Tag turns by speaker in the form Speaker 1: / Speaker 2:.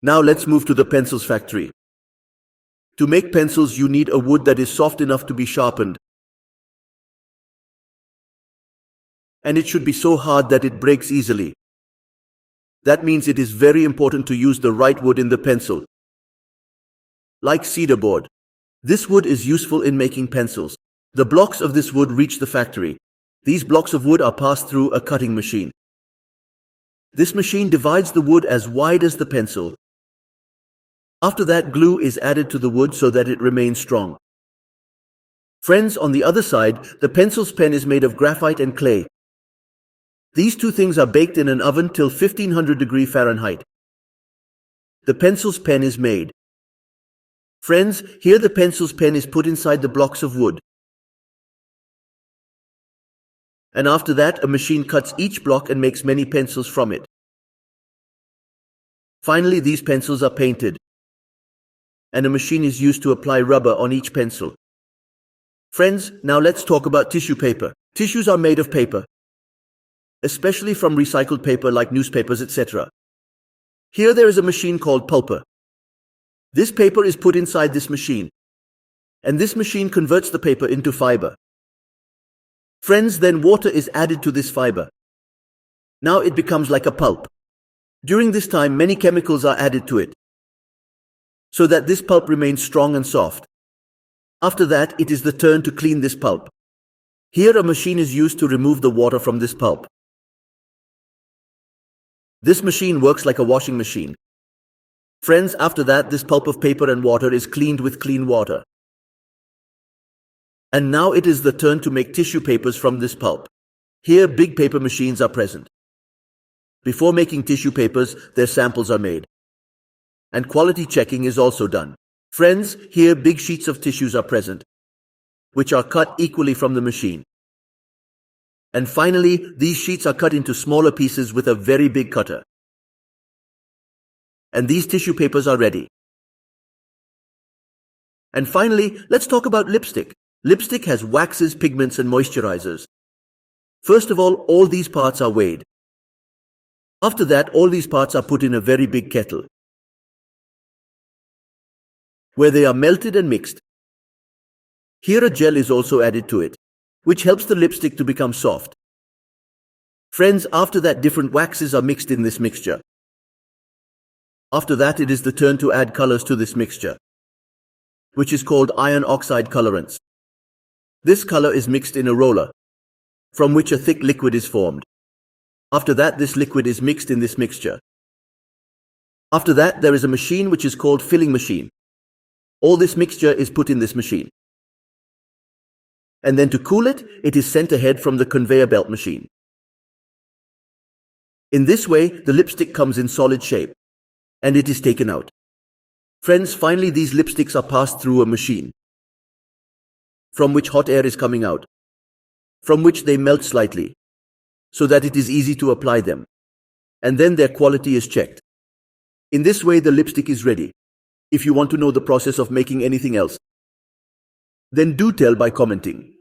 Speaker 1: Now let's move to the pencils factory. To make pencils, you need a wood that is soft enough to be sharpened. And it should be so hard that it breaks easily. That means it is very important to use the right wood in the pencil. Like cedar board. This wood is useful in making pencils. The blocks of this wood reach the factory. These blocks of wood are passed through a cutting machine. This machine divides the wood as wide as the pencil. After that, glue is added to the wood so that it remains strong. Friends, on the other side, the pencil's pen is made of graphite and clay. These two things are baked in an oven till 1500 degrees Fahrenheit. The pencil's pen is made. Friends, here the pencil's pen is put inside the blocks of wood. And after that, a machine cuts each block and makes many pencils from it. Finally, these pencils are painted. And a machine is used to apply rubber on each pencil. Friends, now let's talk about tissue paper. Tissues are made of paper, especially from recycled paper like newspapers, etc. Here there is a machine called pulper. This paper is put inside this machine, and this machine converts the paper into fiber. Friends, then water is added to this fiber. Now it becomes like a pulp. During this time, many chemicals are added to it, so that this pulp remains strong and soft. After that, it is the turn to clean this pulp. Here a machine is used to remove the water from this pulp. This machine works like a washing machine. Friends, after that, this pulp of paper and water is cleaned with clean water. And now it is the turn to make tissue papers from this pulp. Here big paper machines are present. Before making tissue papers, their samples are made. And quality checking is also done. Friends, here big sheets of tissues are present, which are cut equally from the machine. And finally, these sheets are cut into smaller pieces with a very big cutter. And these tissue papers are ready. And finally, let's talk about lipstick. Lipstick has waxes, pigments, and moisturizers. First of all these parts are weighed. After that, all these parts are put in a very big kettle, where they are melted and mixed. Here a gel is also added to it, which helps the lipstick to become soft. Friends, after that, different waxes are mixed in this mixture. After that, it is the turn to add colors to this mixture, which is called iron oxide colorants. This color is mixed in a roller, from which a thick liquid is formed. After that, this liquid is mixed in this mixture. After that, there is a machine which is called filling machine. All this mixture is put in this machine. And then to cool it, it is sent ahead from the conveyor belt machine. In this way, the lipstick comes in solid shape, and it is taken out. Friends, finally these lipsticks are passed through a machine, from which hot air is coming out, from which they melt slightly, so that it is easy to apply them. And then their quality is checked. In this way, the lipstick is ready. If you want to know the process of making anything else, then do tell by commenting.